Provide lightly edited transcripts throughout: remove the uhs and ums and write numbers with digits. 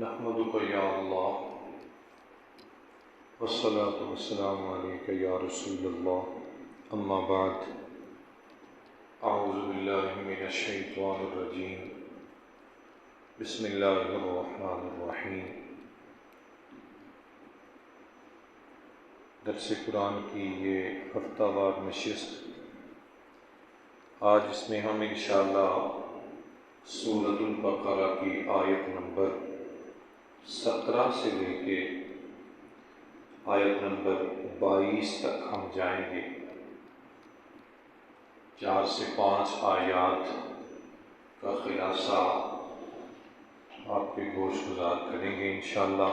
نحمدک یا اللہ والصلاة والسلام علیک یا رسول اللہ اما بعد اعوذ باللہ من الشیطان الرجیم بسم اللہ الرحمن الرحیم۔ درس قرآن کی یہ ہفتہ وار نشست، آج اس میں ہم انشاءاللہ سورۃ البقرہ کی آیت نمبر 17 سے لے کے آیت نمبر 22 تک ہم جائیں گے۔ 4 سے 5 آیات کا خلاصہ آپ کے گوش گزار کریں گے انشاءاللہ۔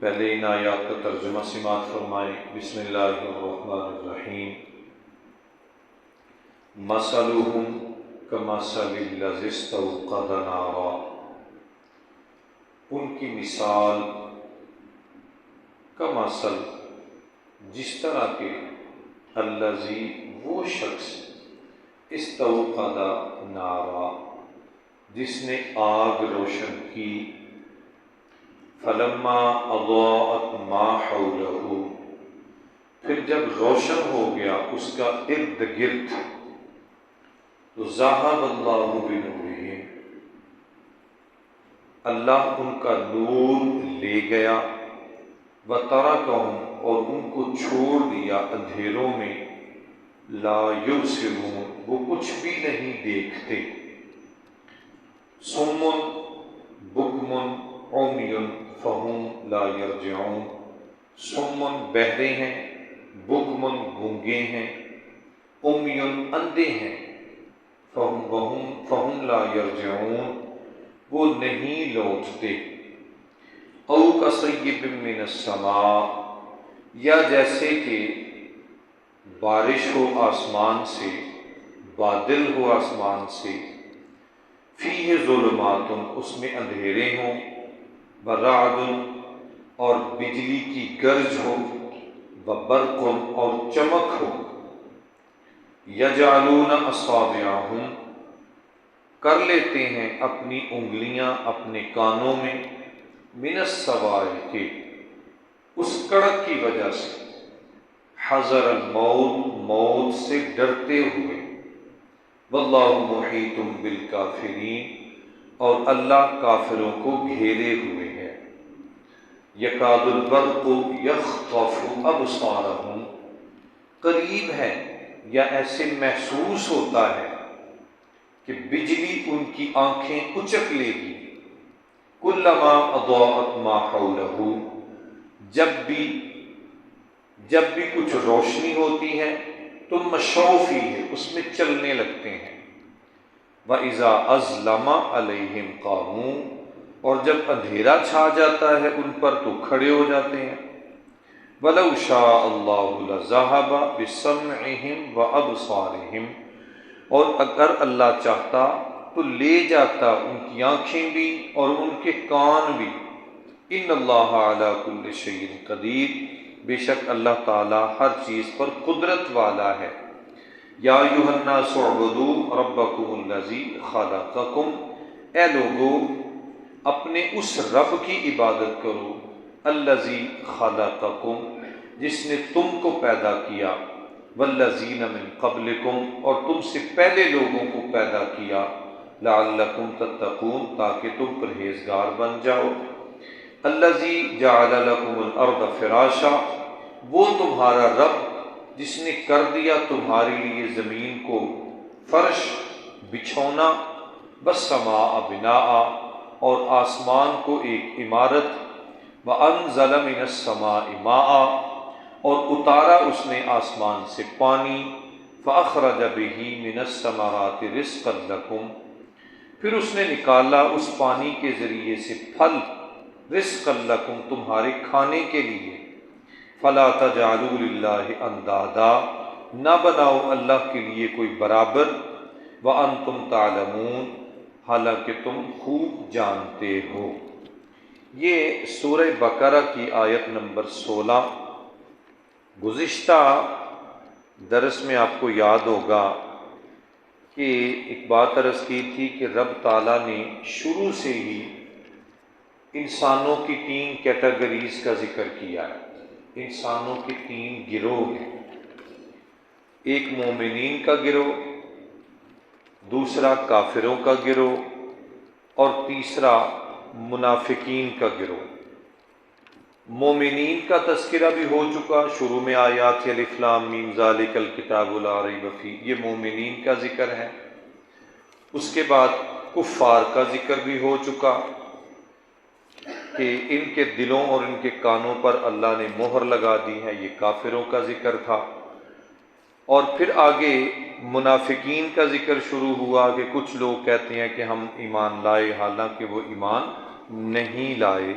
پہلے ان آیات کا ترجمہ سماعت فرمائیں۔ بسم اللہ الرحمن الرحیم۔ مثلهم کمثل الذی استوقد نارا، ان کی مثال کمثل جس طرح کے الذی وہ شخص استوقد نارا جس نے آگ روشن کی، فلما اضاءت ما حولہ پھر جب روشن ہو گیا اس کا ارد گرد، تو ذہب اللہ بنورہم اللہ ان کا نور لے گیا، وترکہم اور ان کو چھوڑ دیا اندھیروں میں، لا یبصرون وہ کچھ بھی نہیں دیکھتے، صم بکم عمی فہم لا یرجعون صم بہرے ہیں، بکم گونگے ہیں، عمی اندھے ہیں، فہم لا یرجعون وہ نہیں لوٹتے۔ او کصیب من السماء یا جیسے کہ بارش ہو آسمان سے، بادل ہو آسمان سے، فیہ ظلمات اس میں اندھیرے ہوں، برعد اور بجلی کی گرج ہو، وبرق اور چمک ہو، یجعلون اصابعہم کر لیتے ہیں اپنی انگلیاں اپنے کانوں میں، من الصواعق اس کڑک کی وجہ سے، حذر الموت موت سے ڈرتے ہوئے، واللہ محیط بالکافرین اور اللہ کافروں کو گھیرے ہوئے ہے، یکاد البرق یخطف ابصارہم قریب ہے یا ایسے محسوس ہوتا ہے کہ بجلی ان کی آنکھیں اچک لے گی، کلما اضاءت ما حولہ جب بھی کچھ روشنی ہوتی ہے تو مشوا فیہ اس میں چلنے لگتے ہیں، وَإِذَا أَظْلَمَ عَلَيْهِمْ قَامُوا اور جب اندھیرا چھا جاتا ہے ان پر تو کھڑے ہو جاتے ہیں، وَلَوْ شَاءَ اللَّهُ لَذَهَبَ بِسَمْعِهِمْ وَأَبْصَارِهِمْ اور اگر اللہ چاہتا تو لے جاتا ان کی آنکھیں بھی اور ان کے کان بھی، ان اللہ علی کل شیء قدیر بے شک اللہ تعالی ہر چیز پر قدرت والا ہے۔ یا ایھا الناس اعبدوا ربکم الذی خلقکم اے لوگو اپنے اس رب کی عبادت کرو، الذی خلقکم جس نے تم کو پیدا کیا، والذین من قبلکم اور تم سے پہلے لوگوں کو پیدا کیا، لعلکم تتقون تاکہ تم پرہیزگار بن جاؤ، الذی جعل لکم الارض فراشا وہ تمہارا رب جس نے کر دیا تمہارے لیے زمین کو فرش بچھونا، والسماء بناء اور آسمان کو ایک عمارت، وانزل من السماء ماء اور اتارا اس نے آسمان سے پانی، فاخرج به من الثمرات رزقا لکم پھر اس نے نکالا اس پانی کے ذریعے سے پھل، رزقا لکم تمہارے کھانے کے لیے، فلا تجعلوا للہ اندادا نہ بناؤ اللہ کے لیے کوئی برابر، وانتم تعلمون حالانکہ تم خوب جانتے ہو۔ یہ سورہ بقرہ کی آیت نمبر 16۔ گزشتہ درس میں آپ کو یاد ہوگا کہ ایک بات عرض کی تھی کہ رب تعالیٰ نے شروع سے ہی انسانوں کی 3 کیٹیگریز کا ذکر کیا ہے۔ انسانوں کے 3 گروہ ہیں، ایک مومنین کا گروہ، دوسرا کافروں کا گروہ، اور تیسرا منافقین کا گروہ۔ مومنین کا تذکرہ بھی ہو چکا، شروع میں آیات الف لام میم ذالک الکتاب لا ریب فیہ، یہ مومنین کا ذکر ہے۔ اس کے بعد کفار کا ذکر بھی ہو چکا کہ ان کے دلوں اور ان کے کانوں پر اللہ نے مہر لگا دی ہے، یہ کافروں کا ذکر تھا۔ اور پھر آگے منافقین کا ذکر شروع ہوا کہ کچھ لوگ کہتے ہیں کہ ہم ایمان لائے، حالانکہ وہ ایمان نہیں لائے۔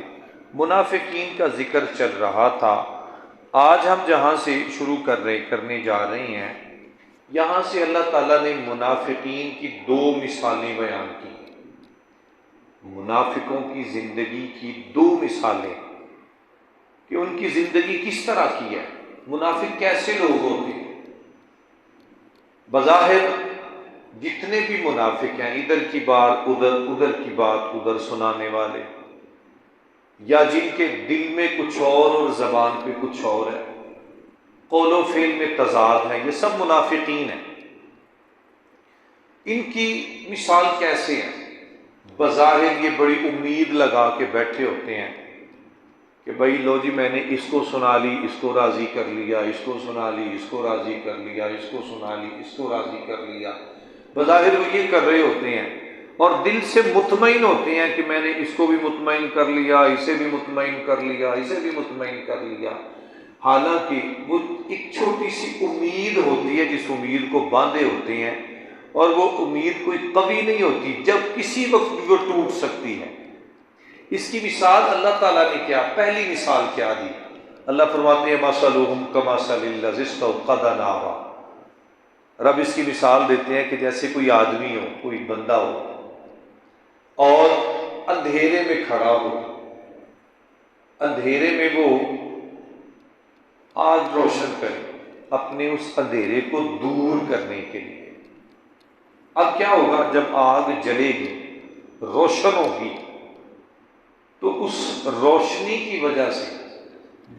منافقین کا ذکر چل رہا تھا۔ آج ہم جہاں سے شروع کرنے جا رہے ہیں، یہاں سے اللہ تعالیٰ نے منافقین کی 2 مثالیں بیان کی، منافقوں کی زندگی کی 2 مثالیں کہ ان کی زندگی کس طرح کی ہے، منافق کیسے لوگ ہوتے ہیں۔ بظاہر جتنے بھی منافق ہیں، ادھر کی بات ادھر، ادھر کی بات ادھر سنانے والے، یا جن کے دل میں کچھ اور زبان پہ کچھ اور ہے، قول و فعل میں تضاد ہے، یہ سب منافقین ہیں۔ ان کی مثال کیسے ہے؟ بظاہر یہ بڑی امید لگا کے بیٹھے ہوتے ہیں کہ بھائی لو جی میں نے اس کو سنا لی، اس کو راضی کر لیا، اس کو سنا لی، اس کو راضی کر لیا، اس کو سنا لی، اس کو راضی کر لیا۔ بظاہر وہ یہ کر رہے ہوتے ہیں اور دل سے مطمئن ہوتے ہیں کہ میں نے اس کو بھی مطمئن کر لیا، اسے بھی مطمئن کر لیا، اسے بھی مطمئن کر لیا۔ حالانکہ وہ ایک چھوٹی سی امید ہوتی ہے جس امید کو باندھے ہوتے ہیں، اور وہ امید کوئی قوی نہیں ہوتی، جب کسی وقت بھی وہ ٹوٹ سکتی ہے۔ اس کی مثال اللہ تعالیٰ نے کیا، پہلی مثال کیا دی؟ اللہ فرماتے ہیں مثلہم کمثل الذی استوقد نارا۔ رب اس کی مثال دیتے ہیں کہ جیسے کوئی آدمی ہو، کوئی بندہ ہو اور اندھیرے میں کھڑا ہو، اندھیرے میں وہ آگ روشن کرے اپنے اس اندھیرے کو دور کرنے کے لیے۔ اب کیا ہوگا جب آگ جلے گی، روشن ہوگی، تو اس روشنی کی وجہ سے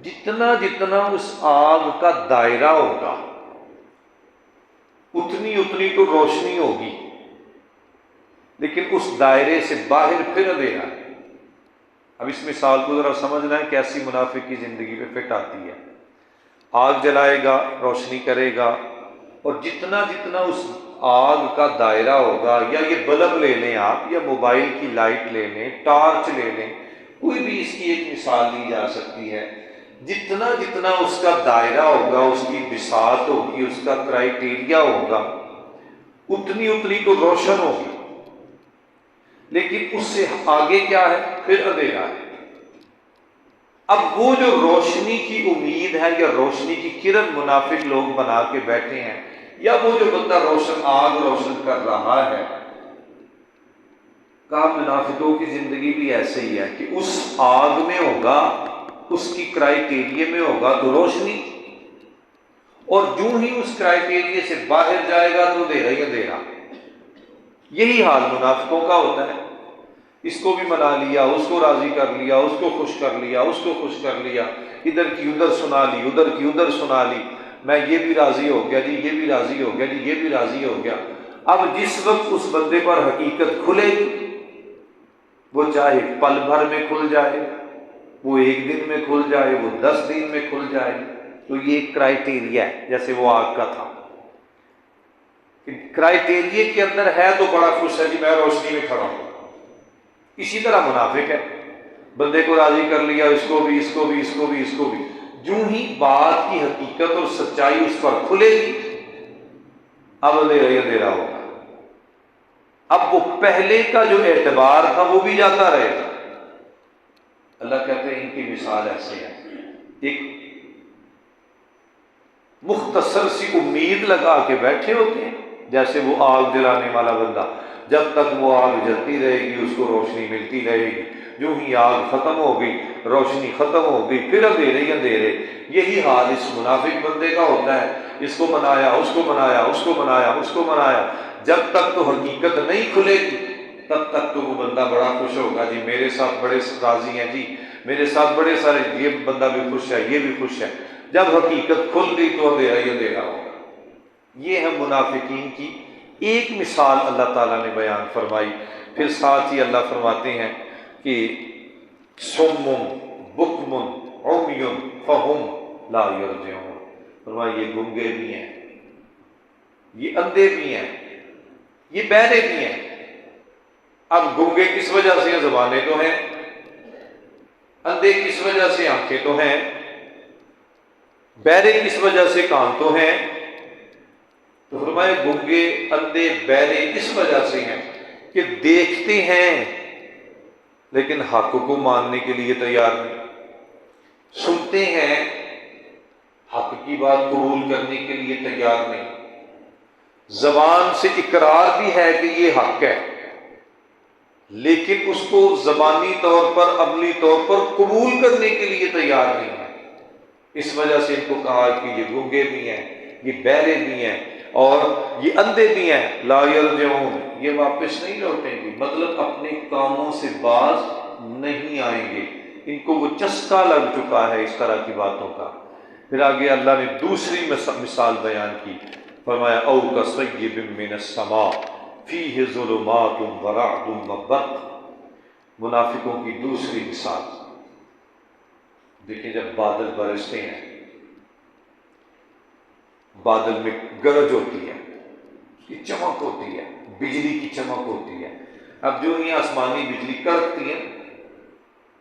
جتنا جتنا اس آگ کا دائرہ ہوگا اتنی اتنی تو روشنی ہوگی، لیکن اس دائرے سے باہر پھر اندھیرا ہے۔ اب اس مثال کو ذرا سمجھنا ہے کیسی منافق کی زندگی پہ فٹ آتی ہے۔ آگ جلائے گا، روشنی کرے گا، اور جتنا جتنا اس آگ کا دائرہ ہوگا، یا یہ بلب لے لیں آپ، یا موبائل کی لائٹ لے لیں، ٹارچ لے لیں، کوئی بھی اس کی ایک مثال لی جا سکتی ہے، جتنا جتنا اس کا دائرہ ہوگا، اس کی بساط ہوگی، اس کا کرائیٹیریا ہوگا، اتنی اتنی تو روشن ہوگی، لیکن اس سے آگے کیا ہے؟ پھر اندھیرا ہے۔ اب وہ جو روشنی کی امید ہے یا روشنی کی کرن منافق لوگ بنا کے بیٹھے ہیں، یا وہ جو بندہ آگ روشن کر رہا ہے، کہا منافقوں کی زندگی بھی ایسے ہی ہے کہ اس آگ میں ہوگا، اس کی کرائیٹیریے میں ہوگا تو روشنی، اور جو ہی اس کرائیٹیریے سے باہر جائے گا تو اندھیرا ہی اندھیرا۔ یہی حال منافقوں کا ہوتا ہے، اس کو بھی منا لیا، اس کو راضی کر لیا، اس کو خوش کر لیا، اس کو خوش کر لیا، ادھر کی ادھر سنا لی، ادھر کی ادھر سنا لی، میں یہ بھی راضی ہو گیا جی، یہ بھی راضی ہو گیا جی، یہ بھی راضی ہو گیا۔ اب جس وقت اس بندے پر حقیقت کھلے گی، وہ چاہے پل بھر میں کھل جائے، وہ 1 دن میں کھل جائے، وہ 10 دن میں کھل جائے، تو یہ ایک کرائیٹیریا ہے، جیسے وہ آگ کا تھا۔ کرائیٹیریے کے اندر ہے تو بڑا خوش ہے جی، میں روشنی میں کھڑا ہوں۔ اسی طرح منافق ہے، بندے کو راضی کر لیا، اس کو بھی، اس کو بھی، اس کو بھی، اس کو بھی، جو ہی بات کی حقیقت اور سچائی اس پر کھلے گی، اب اندھیرا ہوگا۔ اب وہ پہلے کا جو اعتبار تھا وہ بھی جاتا رہے گا۔ اللہ کہتے ہیں ان کی مثال ایسے ہے، ایک مختصر سی امید لگا کے بیٹھے ہوتے ہیں، جیسے وہ آگ جلانے والا بندہ، جب تک وہ آگ جلتی رہے گی اس کو روشنی ملتی رہے گی، جو ہی آگ ختم ہو گئی، روشنی ختم ہو گئی، پھر اندھیرے ہی اندھیرے۔ یہی حال اس منافق بندے کا ہوتا ہے، اس کو منایا، اس کو منایا، اس کو منایا، اس کو منایا، جب تک تو حقیقت نہیں کھلے گی تب تک تو وہ بندہ بڑا خوش ہوگا، جی میرے ساتھ بڑے راضی ہیں، جی میرے ساتھ بڑے سارے، یہ بندہ بھی خوش ہے، یہ بھی خوش ہے۔ جب حقیقت کھل گئی تو اندھیرا ہی اندھیرا ہوگا۔ یہ ہے منافقین کی ایک مثال اللہ تعالیٰ نے بیان فرمائی۔ پھر ساتھ ہی اللہ فرماتے ہیں کہ صم بکم عمی فہم لا یرجعون، فرمایا یہ گنگے بھی ہیں، یہ اندھے بھی ہیں، یہ بہرے بھی ہیں۔ اب گنگے کس وجہ سے؟ زبانیں تو ہیں، اندھے کس وجہ سے؟ آنکھیں تو ہیں، بہرے کس وجہ سے؟ کان تو ہیں۔ تو فرمائے گنگے اندھے بہرے اس وجہ سے ہیں کہ دیکھتے ہیں لیکن حق کو ماننے کے لیے تیار نہیں، سنتے ہیں حق کی بات قبول کرنے کے لیے تیار نہیں، زبان سے اقرار بھی ہے کہ یہ حق ہے لیکن اس کو زبانی طور پر، عملی طور پر قبول کرنے کے لیے تیار نہیں ہے۔ اس وجہ سے ان کو کہا کہ یہ گنگے بھی ہیں، یہ بہرے بھی ہیں اور یہ اندھے بھی ہیں۔ لا یرجعون، یہ واپس نہیں لوٹیں گے، مطلب اپنے کاموں سے باز نہیں آئیں گے، ان کو وہ چسکا لگ چکا ہے اس طرح کی باتوں کا۔ پھر آگے اللہ نے دوسری مثال بیان کی، فرمایا او کصیب من السماء فیہ ظلمات ورعد وبرق۔ منافقوں کی دوسری مثال، دیکھیں جب بادل برستے ہیں، بادل میں گرج ہوتی ہے، اس کی چمک ہوتی ہے، بجلی کی چمک ہوتی ہے۔ اب جو ہی آسمانی بجلی کڑکتی ہے،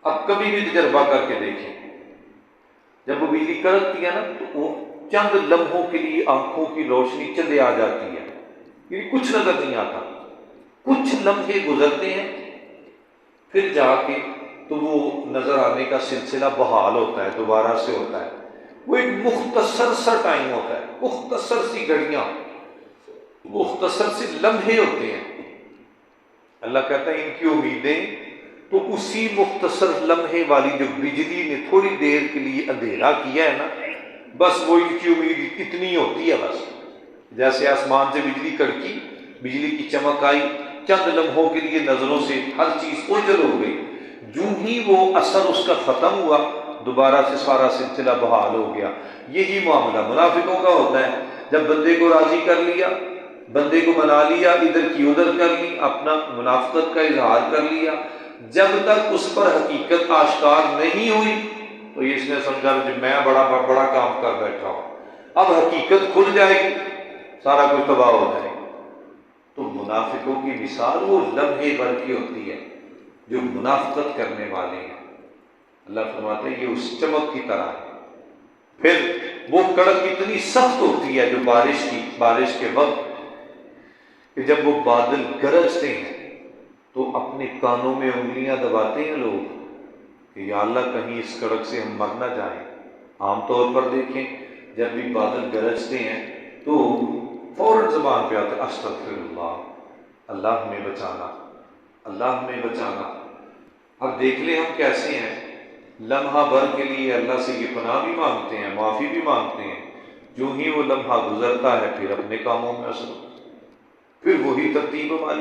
اب کبھی بھی تجربہ کر کے دیکھیں، جب وہ بجلی کڑکتی ہے نا تو وہ چند لمحوں کے لیے آنکھوں کی روشنی چلے آ جاتی ہے، یہ کچھ نظر نہیں آتا، کچھ لمحے گزرتے ہیں پھر جا کے تو وہ نظر آنے کا سلسلہ بحال ہوتا ہے، دوبارہ سے ہوتا ہے۔ وہ ایک مختصر سا ٹائم ہوتا ہے، مختصر سی گھڑیاں، مختصر سے لمحے ہوتے ہیں۔ اللہ کہتا ہے ان کی امیدیں تو اسی مختصر لمحے والی جو بجلی نے تھوڑی دیر کے لیے اندھیرا کیا ہے نا، بس وہ ان کی امید اتنی ہوتی ہے بس۔ جیسے آسمان سے بجلی کڑکی، بجلی کی چمک آئی، چند لمحوں کے لیے نظروں سے ہر چیز اوجھل ہو گئی، جو ہی وہ اثر اس کا ختم ہوا دوبارہ سے سارا سلسلہ بحال ہو گیا۔ یہی معاملہ منافقوں کا ہوتا ہے، جب بندے کو راضی کر لیا، بندے کو منا لیا، ادھر کی ادھر کر لی، اپنا منافقت کا اظہار کر لیا، جب تک اس پر حقیقت آشکار نہیں ہوئی تو اس نے سمجھا کہ میں بڑا کام کر بیٹھا ہوں، اب حقیقت کھل جائے گی سارا کچھ تباہ ہو جائے گا۔ تو منافقوں کی مثال وہ لمحے بھر کی ہوتی ہے جو منافقت کرنے والے ہیں۔ اللہ فرماتے ہیں یہ اس چمک کی طرح ہے۔ پھر وہ کڑک اتنی سخت ہوتی ہے جو بارش کے وقت کہ جب وہ بادل گرجتے ہیں تو اپنے کانوں میں انگلیاں دباتے ہیں لوگ کہ یا اللہ کہیں اس کڑک سے ہم مر نہ جائیں۔ عام طور پر دیکھیں جب بھی بادل گرجتے ہیں تو فوراً زبان پہ آتے استغفر اللہ، اللہ ہمیں بچانا، اللہ ہمیں بچانا۔ اب دیکھ لیں ہم کیسے ہیں، لمحہ بھر کے لیے اللہ سے یہ پناہ بھی مانگتے ہیں، معافی بھی مانگتے ہیں، جو ہی وہ لمحہ گزرتا ہے پھر اپنے کاموں میں اثر، پھر وہی ترتیب ہماری۔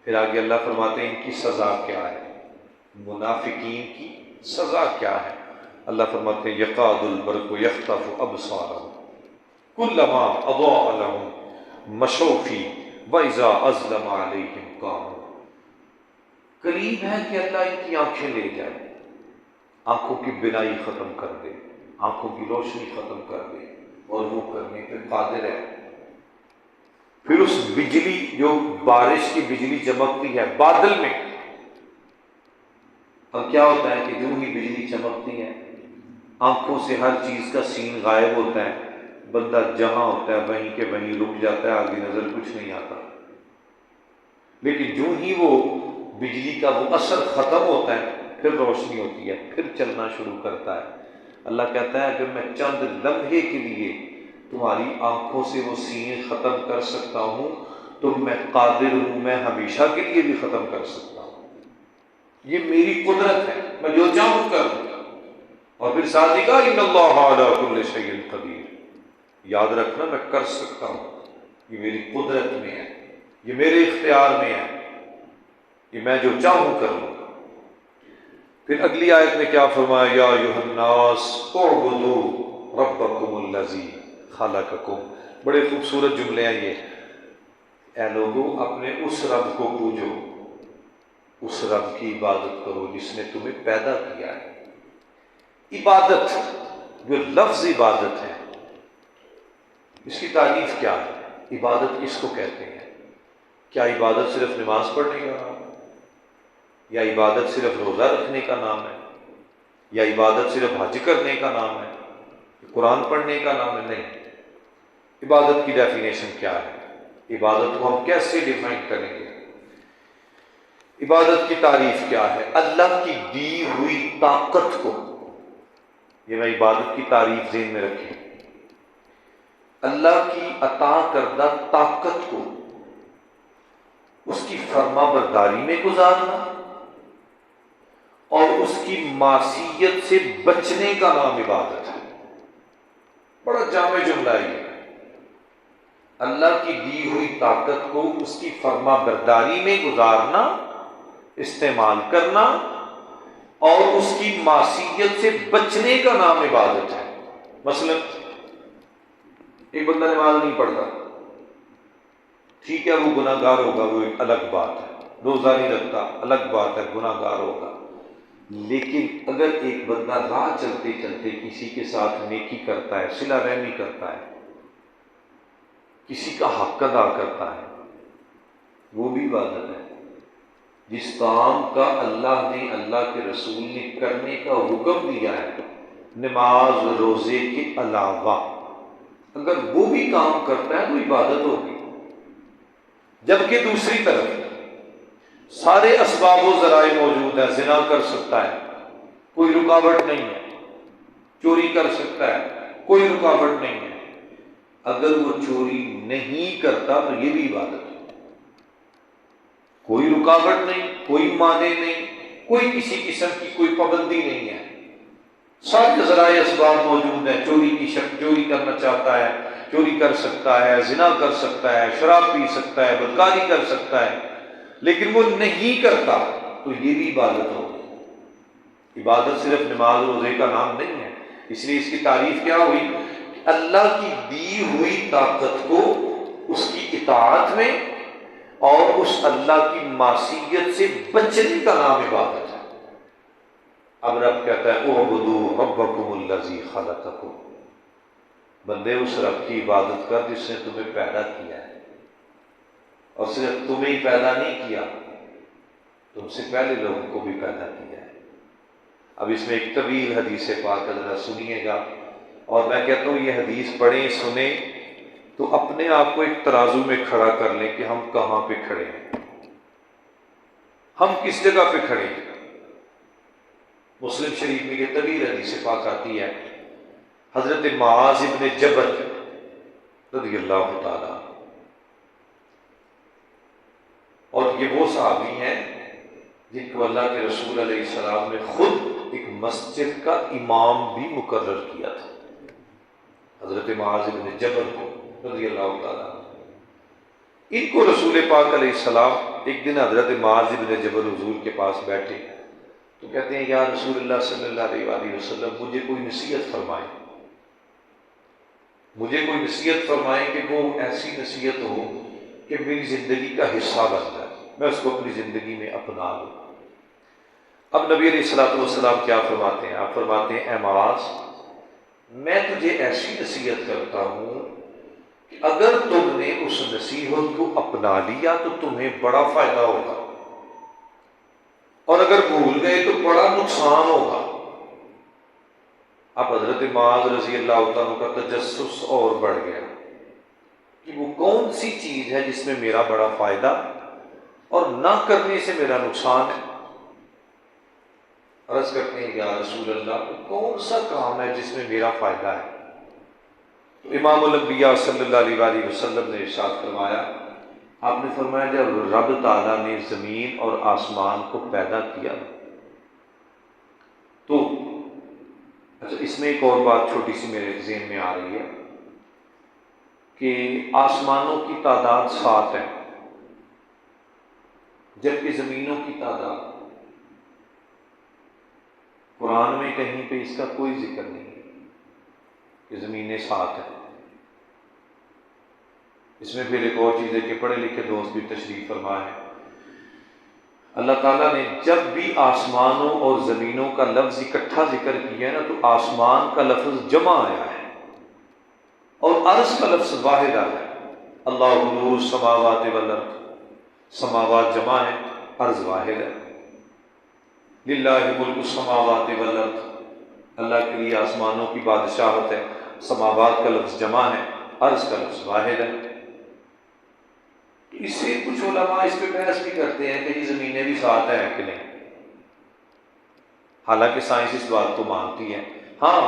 پھر آگے اللہ فرماتے ہیں ان کی سزا کیا ہے، منافقین کی سزا کیا ہے۔ اللہ فرماتے ہیں یقاد البرق یخطف ابصارهم کلما اضاء لهم مشوا فیہ واذا اظلم علیہم قاموا۔ قریب ہے کہ اللہ ان کی آنکھیں لے جائے، آنکھوں کی بینائی ختم کر دے، آنکھوں کی روشنی ختم کر دے، اور وہ کرنے پہ قادر ہے۔ پھر اس بجلی جو بارش کی بجلی چمکتی ہے بادل میں، اب کیا ہوتا ہے کہ جو ہی بجلی چمکتی ہے آنکھوں سے ہر چیز کا سین غائب ہوتا ہے، بندہ جہاں ہوتا ہے وہیں کے وہیں رک جاتا ہے، آگے نظر کچھ نہیں آتا۔ لیکن جو ہی وہ بجلی کا وہ اثر ختم ہوتا ہے پھر روشنی ہوتی ہے، پھر چلنا شروع کرتا ہے۔ اللہ کہتا ہے اگر میں چند لمحے کے لیے تمہاری آنکھوں سے وہ سینے ختم کر سکتا ہوں تو میں قادر ہوں، میں ہمیشہ کے لیے بھی ختم کر سکتا ہوں، یہ میری قدرت ہے، میں جو چاہوں کر دوں۔ اور پھر ساتھ ہی کہا ان اللہ علی کل شیء قدیر، یاد رکھنا میں کر سکتا ہوں، یہ میری قدرت میں ہے، یہ میرے اختیار میں ہے۔ کہ میں جو چاہوں کر لوں. پھر اگلی آیت میں کیا فرمایا؟ یا ایھا الناس اعبدوا ربکم الذی خلقکم. بڑے خوبصورت جملے ہیں یہ. اے لوگو اپنے اس رب کو پوجو، اس رب کی عبادت کرو جس نے تمہیں پیدا کیا ہے. عبادت، جو لفظ عبادت ہے، اس کی تعریف کیا ہے؟ عبادت کس کو کہتے ہیں؟ کیا عبادت صرف نماز پڑھنے کا نام ہے؟ یا عبادت صرف روزہ رکھنے کا نام ہے؟ یا عبادت صرف حج کرنے کا نام ہے؟ قرآن پڑھنے کا نام ہے؟ نہیں. عبادت کی ڈیفینیشن کیا ہے؟ عبادت کو ہم کیسے ڈیفائن کریں گے؟ عبادت کی تعریف کیا ہے؟ اللہ کی دی ہوئی طاقت کو، یہ میں عبادت کی تعریف ذہن میں رکھیں، اللہ کی عطا کردہ طاقت کو اس کی فرما برداری میں گزارنا اور اس کی معصیت سے بچنے کا نام عبادت ہے. بڑا جامع جملہ ہے یہ. اللہ کی دی ہوئی طاقت کو اس کی فرما برداری میں گزارنا، استعمال کرنا، اور اس کی معصیت سے بچنے کا نام عبادت ہے. مثلا ایک بندہ نماز نہیں پڑھتا، ٹھیک ہے، وہ گناہ گار ہوگا، وہ ایک الگ بات ہے. روزہ نہیں رکھتا، الگ بات ہے، گناہ گار ہوگا. لیکن اگر ایک بندہ راہ چلتے چلتے کسی کے ساتھ نیکی کرتا ہے، صلہ رحمی کرتا ہے، کسی کا حق ادا کرتا ہے، وہ بھی عبادت ہے. جس کام کا اللہ نے، اللہ کے رسول نے کرنے کا حکم دیا ہے، نماز روزے کے علاوہ، اگر وہ بھی کام کرتا ہے تو عبادت ہوگی. جبکہ دوسری طرف سارے اسباب و ذرائع موجود ہیں. زنا کر سکتا ہے، کوئی رکاوٹ نہیں ہے. چوری کر سکتا ہے، کوئی رکاوٹ نہیں ہے. اگر وہ چوری نہیں کرتا تو یہ بھی عبادت ہے. کوئی رکاوٹ نہیں، کوئی مانع نہیں، کوئی کسی قسم کی کوئی پابندی نہیں ہے. سارے ذرائع اسباب موجود ہیں. چوری کی شخص چوری کرنا چاہتا ہے، چوری کر سکتا ہے، زنا کر سکتا ہے، شراب پی سکتا ہے، بدکاری کر سکتا ہے، لیکن وہ نہیں کرتا تو یہ بھی عبادت ہو. عبادت صرف نماز روزے کا نام نہیں ہے. اس لیے اس کی تعریف کیا ہوئی؟ کہ اللہ کی دی ہوئی طاقت کو اس کی اطاعت میں اور اس اللہ کی معصیت سے بچنے کا نام عبادت ہے. اب رب کہتا ہے اعبدوا ربکم الذی خلقکم. بندے اس رب کی عبادت کر جس نے تمہیں پیدا کیا ہے، اور صرف تمہیں ہی پیدا نہیں کیا، تم سے پہلے لوگوں کو بھی پیدا کیا ہے. اب اس میں ایک طویل حدیث پاک ذرا سنیے گا، اور میں کہتا ہوں یہ حدیث پڑھیں سنیں تو اپنے آپ کو ایک ترازو میں کھڑا کر لیں کہ ہم کہاں پہ کھڑے ہیں، ہم کس جگہ پہ کھڑے ہیں. مسلم شریف میں یہ طویل حدیث پاک آتی ہے. حضرت معاذ ابن جبل رضی اللہ تعالیٰ، اور یہ وہ صحابی ہیں جن کو اللہ کے رسول علیہ السلام نے خود ایک مسجد کا امام بھی مقرر کیا تھا. حضرت معاذ ابن جبل کو رضی اللہ تعالیٰ، ان کو رسول پاک علیہ السلام ایک دن حضرت معاذ ابن جبل حضور کے پاس بیٹھے تو کہتے ہیں یا رسول اللہ صلی اللہ علیہ وسلم مجھے کوئی نصیحت فرمائے، مجھے کوئی نصیحت فرمائے کہ وہ ایسی نصیحت ہو کہ میری زندگی کا حصہ بن جائے، میں اس کو اپنی زندگی میں اپنا لوں. اب نبی علیہ الصلوۃ والسلام کیا فرماتے ہیں؟ آپ فرماتے ہیں اے معاذ، میں تجھے ایسی نصیحت کرتا ہوں کہ اگر تم نے اس نصیحت کو اپنا لیا تو تمہیں بڑا فائدہ ہوگا، اور اگر بھول گئے تو بڑا نقصان ہوگا. اب حضرت معاذ رضی اللہ تعالیٰ کا تجسس اور بڑھ گیا کہ وہ کون سی چیز ہے جس میں میرا بڑا فائدہ اور نہ کرنے سے میرا نقصان ہے. عرض کرتے ہیں یا رسول اللہ کون سا کام ہے جس میں میرا فائدہ ہے؟ تو امام الانبیاء صلی اللہ علیہ وسلم نے ارشاد فرمایا، آپ نے فرمایا جب رب تعالیٰ نے زمین اور آسمان کو پیدا کیا تو اچھا اس میں ایک اور بات چھوٹی سی میرے ذہن میں آ رہی ہے کہ آسمانوں کی تعداد 7 ہے، جبکہ زمینوں کی تعداد، قرآن میں کہیں پہ اس کا کوئی ذکر نہیں کہ زمینیں 7 ہیں۔ اس میں پھر ایک اور چیز ہے کہ پڑھے لکھے دوست بھی تشریف فرما ہے، اللہ تعالیٰ نے جب بھی آسمانوں اور زمینوں کا لفظ اکٹھا ذکر کیا ہے نا، تو آسمان کا لفظ جمع آیا ہے اور عرض کا لفظ واحد آیا ہے۔ اللہ نور السماوات والارض، سماوات جمع ہے، عرض واحد ہے۔ للہ ملک السماوات والارض، اللہ کے لیے آسمانوں کی بادشاہت ہے، سماوات کا لفظ جمع ہے، عرض کا لفظ واحد ہے۔ اس سے کچھ علماء اس پہ بحث بھی کرتے ہیں کہ یہ زمینیں بھی 7 ہیں کہ نہیں، حالانکہ سائنس اس بات کو مانتی ہے۔ ہاں،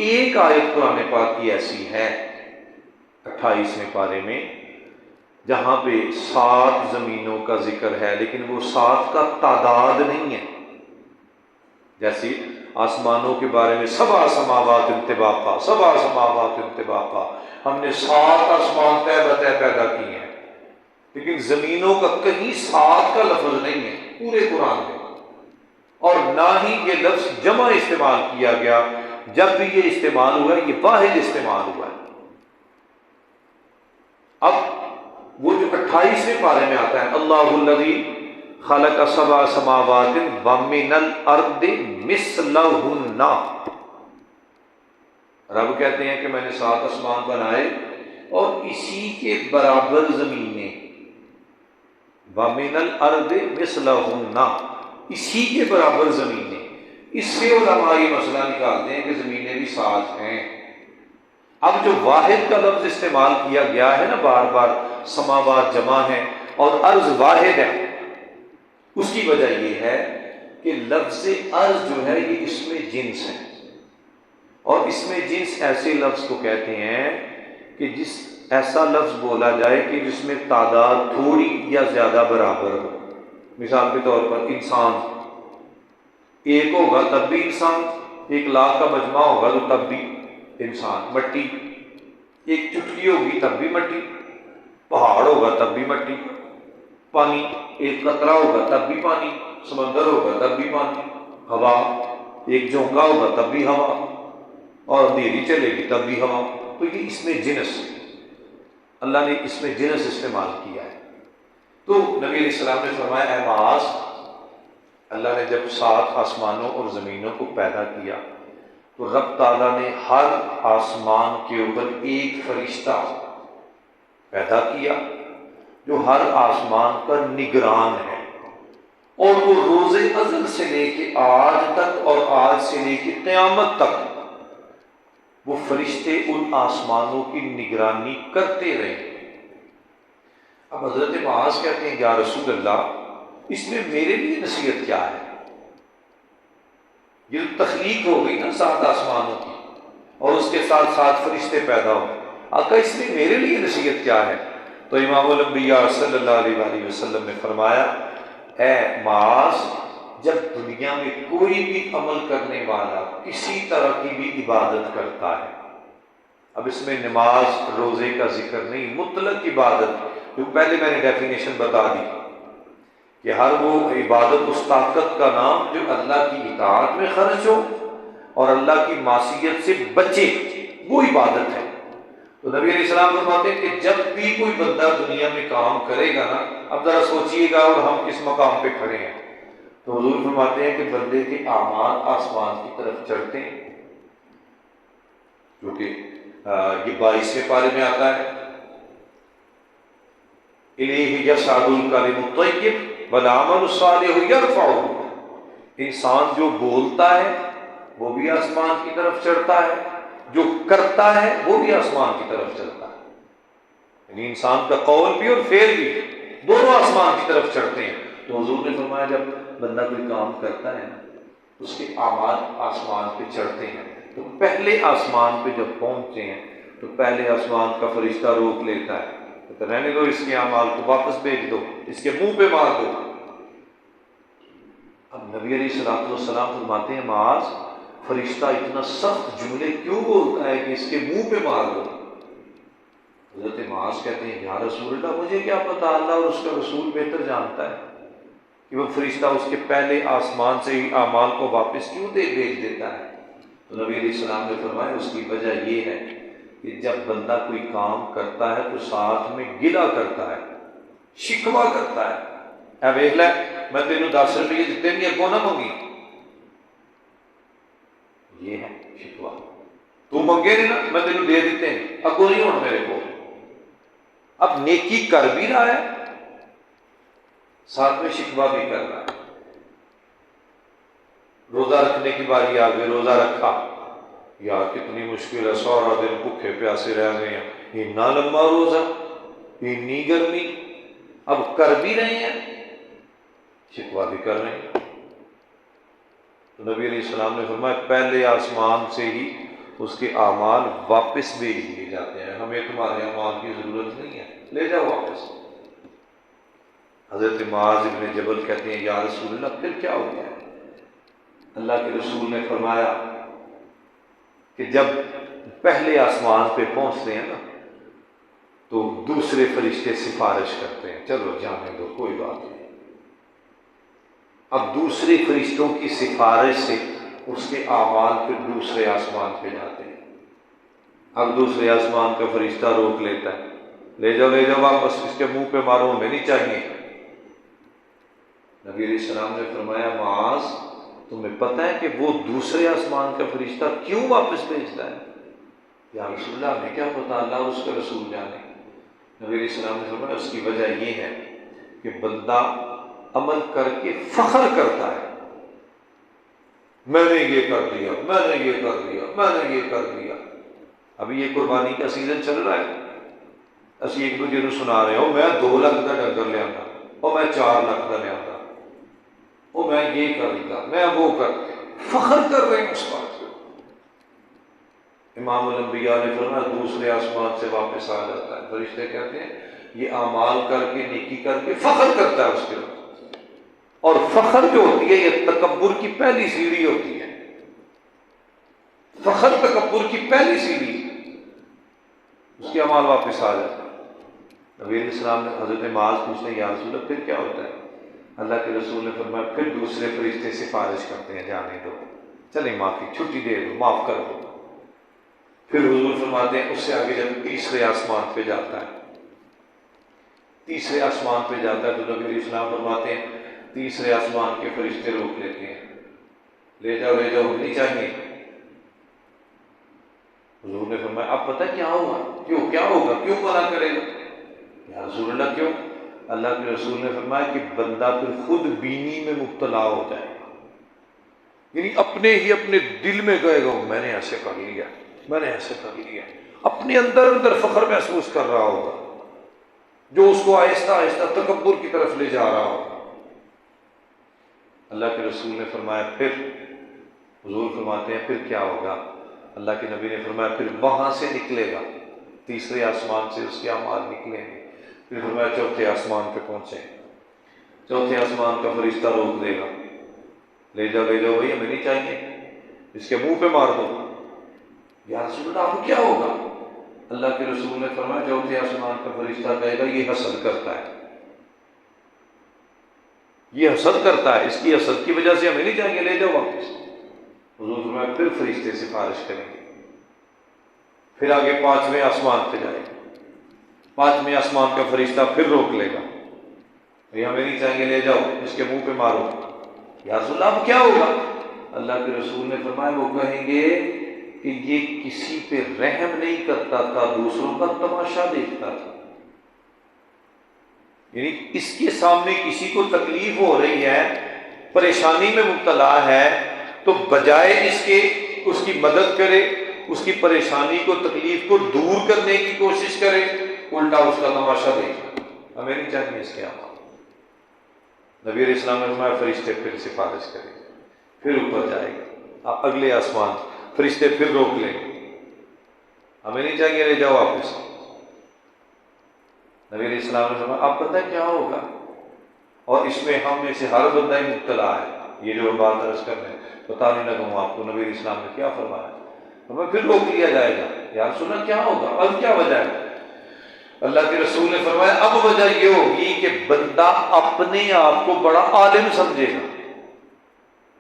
ایک آیت قرآن پاک کی ایسی ہے 28ویں پارے میں جہاں پہ 7 زمینوں کا ذکر ہے، لیکن وہ 7 کا تعداد نہیں ہے۔ جیسے آسمانوں کے بارے میں 7 سماوات انطباقا، 7 سماوات انطباقا، ہم نے 7 آسمان طے بطے پیدا کیے ہیں، لیکن زمینوں کا کہیں 7 کا لفظ نہیں ہے پورے قرآن میں، اور نہ ہی یہ لفظ جمع استعمال کیا گیا۔ جب بھی یہ استعمال ہوا ہے، یہ واحد استعمال ہوا ہے۔ اب وہ جو 28ویں پارے میں آتا ہے، اللہ الذی خلق 7 سماوات ومن الارض مثلہن، رب کہتے ہیں کہ میں نے 7 آسمان بنائے اور اسی کے برابر زمینیں، ومن الارض مثلہن، اسی کے برابر زمینیں۔ اس سے علماء یہ مسئلہ نکالتے ہیں کہ زمینیں بھی 7 ہیں۔ اب جو واحد کا لفظ استعمال کیا گیا ہے نا بار بار، سماوات جمع ہے اور عرض واحد ہے، اس کی وجہ یہ ہے کہ لفظ عرض جو ہے یہ اس میں جنس ہے، اور اس میں جنس ایسے لفظ کو کہتے ہیں کہ ایسا لفظ بولا جائے کہ جس میں تعداد تھوڑی یا زیادہ برابر ہو۔ مثال کے طور پر انسان، ایک ہوگا تب بھی انسان، 1,00,000 کا مجمع ہوگا تو تب بھی انسان۔ مٹی، ایک چٹکی ہوگی تب بھی مٹی، پہاڑ ہوگا تب بھی مٹی، پانی ایک قطرہ ہوگا تب بھی پانی، سمندر ہوگا تب بھی پانی، ہوا ایک جھونکا ہوگا تب بھی ہوا، اور اندھیری چلے گی تب بھی ہوا۔ تو یہ اس میں جنس، اللہ نے اس میں جنس استعمال کیا ہے۔ تو نبی علیہ السلام نے فرمایا، اے معاذ، اللہ نے جب 7 آسمانوں اور زمینوں کو پیدا کیا تو رب تعالیٰ نے ہر آسمان کے اوپر ایک فرشتہ پیدا کیا جو ہر آسمان پر نگران ہے، اور وہ روز ازل سے لے کے آج تک اور آج سے لے کے قیامت تک وہ فرشتے ان آسمانوں کی نگرانی کرتے رہے۔ اب حضرت معاذ کہتے ہیں، یا رسول اللہ، اس میں میرے لیے نصیحت کیا ہے؟ یہ تخلیق ہو گئی نا 7 آسمانوں کی، اور اس کے ساتھ 7 فرشتے پیدا ہو، آقا اس میں میرے لیے نصیحت کیا ہے؟ تو امام الانبیاء صلی اللہ علیہ وآلہ وسلم نے فرمایا، اے معاذ، جب دنیا میں کوئی بھی عمل کرنے والا کسی طرح کی بھی عبادت کرتا ہے، اب اس میں نماز روزے کا ذکر نہیں، مطلق عبادت، جو پہلے میں نے ڈیفینیشن بتا دی کہ ہر وہ عبادت اس طاقت کا نام جو اللہ کی اطاعت میں خرچ ہو اور اللہ کی معصیت سے بچے، وہ عبادت ہے۔ تو نبی علیہ السلام فرماتے ہیں کہ جب بھی کوئی بندہ دنیا میں کام کرے گا نا، اب ذرا سوچئے گا اور ہم کس مقام پہ کھڑے ہیں، تو حضور فرماتے ہیں کہ بندے کے اعمال آسمان کی طرف چڑھتے ہیں، کیونکہ یہ 22ویں پارے میں آتا ہے، الیہ یصعد الکلم الطیب والعمل الصالح یرفعہ، انسان جو بولتا ہے وہ بھی آسمان کی طرف چڑھتا ہے، جو کرتا ہے وہ بھی آسمان کی طرف چلتا ہے، یعنی انسان کا قول بھی اور فعل بھی دونوں آسمان کی طرف چڑھتے ہیں۔ تو حضور نے فرمایا جب بندہ کوئی کام کرتا ہے اس کے اعمال آسمان پہ چڑھتے ہیں، تو پہلے آسمان پہ جب پہنچتے ہیں تو پہلے آسمان کا فرشتہ روک لیتا ہے، تو رہنے دو، اس کے اعمال کو واپس بھیج دو، اس کے منہ پہ مار دو۔ اب نبی علیہ السلام فرماتے ہیں، معاذ، فرشتہ اتنا سخت جملے کیوں بولتا ہے کہ اس کے منہ پہ مار دو؟ حضرت معاذ کہتے ہیں، یا رسول اللہ، مجھے کیا پتا، اللہ اور اس کا رسول بہتر جانتا ہے۔ کہ وہ فرشتہ اس کے پہلے آسمان سے ہی اعمال کو واپس کیوں بھیج دیتا ہے؟ تو نبی علیہ السلام نے فرمایا اس کی وجہ یہ ہے کہ جب بندہ کوئی کام کرتا ہے تو ساتھ میں گلہ کرتا ہے، شکوہ کرتا ہے، اے ویکھ لے میں تینوں 10 روپئے دیتے نہیں، اگوں نہ منگی، یہ ہے شکوہ۔ تو منگے نہیں نا، میں تینوں دے دیتے ہیں، اگوں نہیں ہونا میرے کو۔ اب نیکی کر بھی رہا ہے، ساتھ میں شکوہ بھی کر رہا ہے۔ روزہ رکھنے کی باری آ گئی، روزہ رکھا، یار کتنی مشکل ہے، سارا دن بھوکے پیاسے رہ گئے ہیں، اتنا لمبا روزہ، اتنی گرمی، اب کر بھی رہے ہیں، شکوہ بھی کر رہے ہیں۔ تو نبی علیہ السلام نے فرمایا پہلے آسمان سے ہی اس کے اعمال واپس بھیج دیے جاتے ہیں، ہمیں تمہارے اعمال کی ضرورت نہیں ہے، لے جاؤ واپس۔ حضرت معاذ بن جبل کہتے ہیں یا رسول اللہ پھر کیا ہو گیا؟ اللہ کے رسول نے فرمایا کہ جب پہلے آسمان پہ پہنچتے ہیں نا تو دوسرے فرشتے سفارش کرتے ہیں، چلو جانے دو کوئی بات نہیں۔ اب دوسرے فرشتوں کی سفارش سے اس کے اعمال پھر دوسرے آسمان پہ جاتے ہیں۔ اب دوسرے آسمان کا فرشتہ روک لیتا ہے، لے جاؤ واپس، اس کے منہ پہ مارو، ہمیں نہیں چاہیے۔ نبی علیہ السلام نے فرمایا معاذ تمہیں پتہ ہے کہ وہ دوسرے آسمان کا فرشتہ کیوں واپس بھیجتا ہے؟ یا رسول اللہ ہمیں کیا پتہ، اللہ اور اس کا رسول جانے۔ نبی علیہ السلام نے فرمایا اس کی وجہ یہ ہے کہ بندہ عمل کر کے فخر کرتا ہے، میں نے یہ کر دیا، میں نے یہ کر دیا، میں نے یہ کر دیا۔ ابھی یہ قربانی کا سیزن چل رہا ہے، اسی ایک دوسرے کو سنا رہے ہو میں 2 لاکھ کا ڈنگر لے آتا، اور میں 4 لاکھ کا لے آتا، اور میں یہ کر دیا، میں وہ کر، فخر کر رہے ہیں اس بات کو۔ امام الانبیاء نے فرمایا دوسرے آسمان سے واپس آ جاتا ہے، فرشتے کہتے ہیں یہ اعمال کر کے نیکی کر کے فخر کرتا ہے اس کے بعد۔ اور فخر جو ہوتی ہے یہ تکبر کی پہلی سیڑھی ہوتی ہے، فخر تکبر کی پہلی سیڑھی، اس کے اعمال واپس آ جاتا ہے۔ نبی علیہ السلام نے حضرت معاذ پوچھتے ہیں یا رسول اللہ پھر کیا ہوتا ہے؟ اللہ کے رسول نے فرمایا پھر دوسرے فرشتے سفارش کرتے ہیں جانے دو، چلیں معافی، چھٹی دے دو، معاف کر دو۔ پھر حضور فرماتے ہیں اس سے آگے جب تیسرے آسمان پہ جاتا ہے، تیسرے آسمان پہ جاتا ہے تو نبی علیہ السلام فرماتے ہیں تیسرے آسمان کے فرشتے روک لیتے ہیں، لے جاؤ نہیں چاہیے۔ حضور نے فرمایا اب پتہ کیا ہوگا، کیا ہوگا، کیوں منع کرے گا؟ یا رسول اللہ کیوں؟ اللہ کے رسول نے فرمایا کہ بندہ پھر خود بینی میں مبتلا ہو جائے گا، یعنی اپنے دل میں کہے گا میں نے ایسے کر لیا، میں نے ایسے کر لیا، اپنے اندر فخر محسوس کر رہا ہوگا جو اس کو آہستہ آہستہ تکبر کی طرف لے جا رہا ہوگا۔ اللہ کے رسول نے فرمایا پھر، حضور فرماتے ہیں پھر کیا ہوگا؟ اللہ کے نبی نے فرمایا پھر وہاں سے نکلے گا، تیسرے آسمان سے اس کے اعمال نکلیں گے، پھر فرمایا چوتھے آسمان پہ پہنچے، چوتھے آسمان کا فرشتہ روک دے گا، لے جاؤ بھائی ہمیں نہیں چاہیے، اس کے منہ پہ مار دو۔ یا رسول اللہ اب کیا ہوگا؟ اللہ کے رسول نے فرمایا چوتھے آسمان کا فرشتہ کہے گا یہ حسد کرتا ہے، یہ حسد کرتا ہے، اس کی حسد کی وجہ سے ہمیں نہیں چاہیے، لے جاؤ واپس۔ حضور فرمایا پھر فرشتے سفارش کریں گے، پھر آگے 5ویں آسمان پہ جائے گا، 5ویں آسمان کا فرشتہ پھر روک لے گا، یہ ہمیں نہیں چاہیے، لے جاؤ اس کے منہ پہ مارو۔ یا رسول اللہ اب کیا ہوگا؟ اللہ کے رسول نے فرمایا وہ کہیں گے کہ یہ کسی پہ رحم نہیں کرتا تھا، دوسروں کا تماشا دیکھتا تھا، یعنی اس کے سامنے کسی کو تکلیف ہو رہی ہے، پریشانی میں مبتلا ہے، تو بجائے اس کے اس کی مدد کرے، اس کی پریشانی کو تکلیف کو دور کرنے کی کوشش کرے، الٹا اس کا تماشا دیکھے، ہمیں نہیں چاہیے اس کے عمل۔ نبی علیہ السلام نے فرمایا فرشتے پھر سفارش کریں گے، پھر اوپر جائے گا، اگلے آسمان فرشتے پھر روک لیں گے، ہمیں نہیں چاہیے، لے جاؤ واپس۔ نبی علیہ السلام نے فرمایا اب پتہ کیا ہوگا؟ اور اس میں ہم میں سے ہر بندہ ہی مبتلا ہے، یہ جو بات عرض کر رہے ہیں بتا نہیں لگا ہوں آپ کو، نبی علیہ السلام نے کیا فرمایا؟ ہمیں پھر روک لیا جائے گا، یا رسول اللہ کیا ہوگا، اب کیا وجہ ہے؟ اللہ کے رسول نے فرمایا اب وجہ یہ ہوگی کہ بندہ اپنے آپ کو بڑا عالم سمجھے گا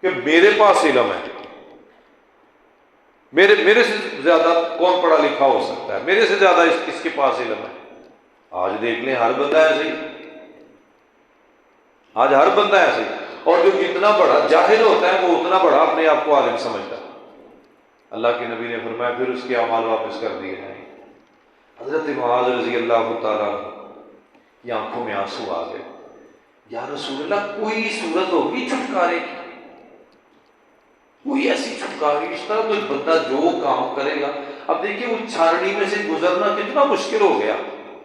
کہ میرے پاس علم ہے، میرے سے زیادہ کون پڑھا لکھا ہو سکتا ہے، میرے سے زیادہ اس کے پاس علم ہے۔ آج دیکھ لیں ہر بندہ ایسے ہی، آج ہر بندہ ایسے ہی، اور جو جتنا بڑا جاہل ہوتا ہے وہ اتنا بڑا اپنے آپ کو عالم سمجھتا ہے۔ اللہ کے نبی نے فرمایا پھر اس کے اعمال واپس کر دیے جائیں۔ حضرت معاذ رضی اللہ تعالیٰ کی آنکھوں میں آنسو آ گئے، یا رسول اللہ کوئی صورت ہوگی چھٹکارے کی، کوئی ایسی چھٹکاری، اس طرح کوئی بندہ جو کام کرے گا۔ اب دیکھیے وہ چھاننی میں سے گزرنا کتنا مشکل ہو گیا،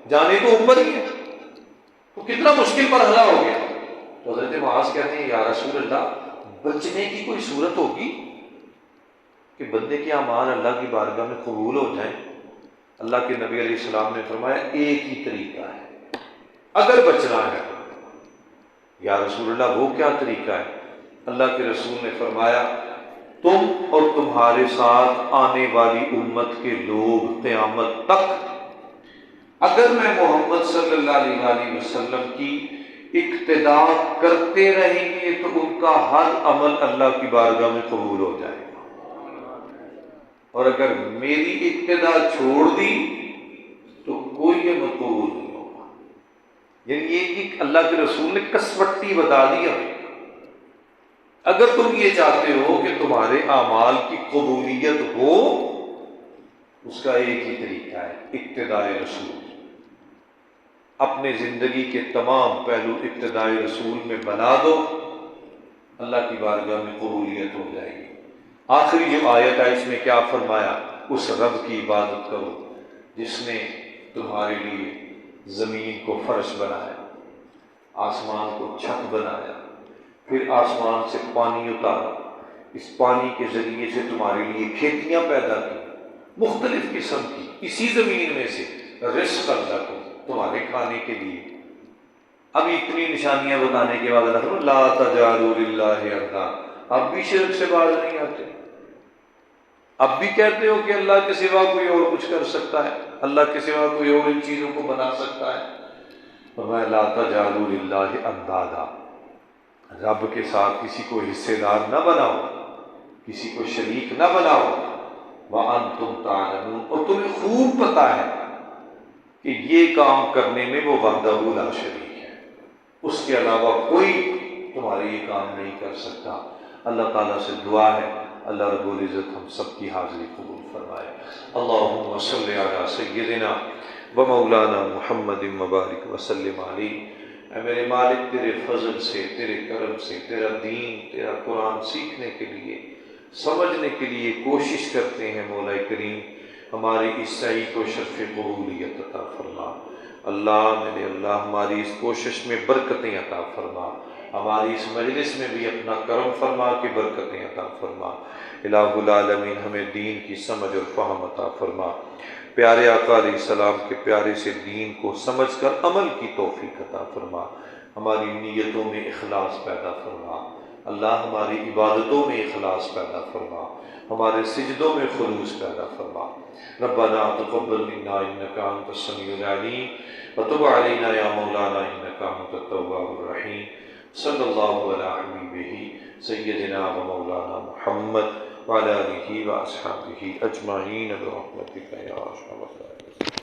جانے تو اوپر ہی ہے تو کتنا مشکل مرحلہ ہو گیا۔ تو حضرت معاذ کہتے ہیں یا رسول اللہ بچنے کی کوئی صورت ہوگی کہ بندے کے اعمال اللہ کی بارگاہ میں قبول ہو جائیں؟ اللہ کے نبی علیہ السلام نے فرمایا ایک ہی طریقہ ہے اگر بچنا ہے۔ یا رسول اللہ وہ کیا طریقہ ہے؟ اللہ کے رسول نے فرمایا تم اور تمہارے ساتھ آنے والی امت کے لوگ قیامت تک اگر میں محمد صلی اللہ علیہ وسلم کی اقتدا کرتے رہیں گے تو ان کا ہر عمل اللہ کی بارگاہ میں قبول ہو جائے گا، اور اگر میری اقتدا چھوڑ دی تو کوئی عمل قبول نہیں ہوگا۔ یعنی یہ کہ اللہ کے رسول نے کسوٹی بتا دی ہمیں، اگر تم یہ چاہتے ہو کہ تمہارے اعمال کی قبولیت ہو، اس کا ایک ہی طریقہ ہے اقتداء رسول۔ اپنے زندگی کے تمام پہلو اقتداء رسول میں بنا دو، اللہ کی بارگاہ میں قبولیت ہو جائے گی۔ آخری جو آیت ہے اس میں کیا فرمایا؟ اس رب کی عبادت کرو جس نے تمہارے لیے زمین کو فرش بنایا، آسمان کو چھت بنایا، پھر آسمان سے پانی اتارا، اس پانی کے ذریعے سے تمہارے لیے کھیتیاں پیدا کی مختلف قسم کی، اسی زمین میں سے رزق اللہ کو تمہارے کھانے کے لیے۔ اب اتنی نشانیاں بتانے کے بعد اللہ لا تجعلوا للہ اندادا، اب بھی شرک سے باز نہیں آتے، اب بھی کہتے ہو کہ اللہ کے سوا کوئی اور کچھ کر سکتا ہے، اللہ کے سوا کوئی اور ان چیزوں کو بنا سکتا ہے۔ فرمایا لا تجعلوا للہ اندادا، رب کے ساتھ کسی کو حصے دار نہ بناؤ، کسی کو شریک نہ بناؤ، وَأَنْتُمْ تَعْلَمُونَ، اور تمہیں خوب پتہ ہے کہ یہ کام کرنے میں وہ وحدہ لا شریک ہے، اس کے علاوہ کوئی تمہارے یہ کام نہیں کر سکتا۔ اللہ تعالیٰ سے دعا ہے اللہ رب العزت ہم سب کی حاضری قبول فرمائے۔ اللہم صلی علی سیدنا و مولانا محمد مبارک وسلم علیہ۔ اے میرے مالک تیرے فضل سے، تیرے کرم سے، تیرا دین، تیرا قرآن سیکھنے کے لیے، سمجھنے کے لیے کوشش کرتے ہیں، مولا کریم ہماری اس سعی کو شرف قبولیت عطا فرما۔ اللہ میرے اللہ ہماری اس کوشش میں برکتیں عطا فرما، ہماری اس مجلس میں بھی اپنا کرم فرما کے برکتیں عطا فرما۔ الہ العالمین ہمیں دین کی سمجھ اور فہم عطا فرما، پیارے آقا علیہ السلام کے پیارے سے دین کو سمجھ کر عمل کی توفیق عطا فرما، ہماری نیتوں میں اخلاص پیدا فرما، اللہ ہماری عبادتوں میں اخلاص پیدا فرما، ہمارے سجدوں میں خلوص پیدا فرما۔ ربنا تقبل منا انک انت السمیع العلیم وتب علینا یا مولانا انک انت التواب الرحیم۔ صلی اللہ علی حبیبہ سیدنا و مولانا محمد وعلی آلہ و اصحابہ اجمعین برحمتک یا ارحم الراحمین۔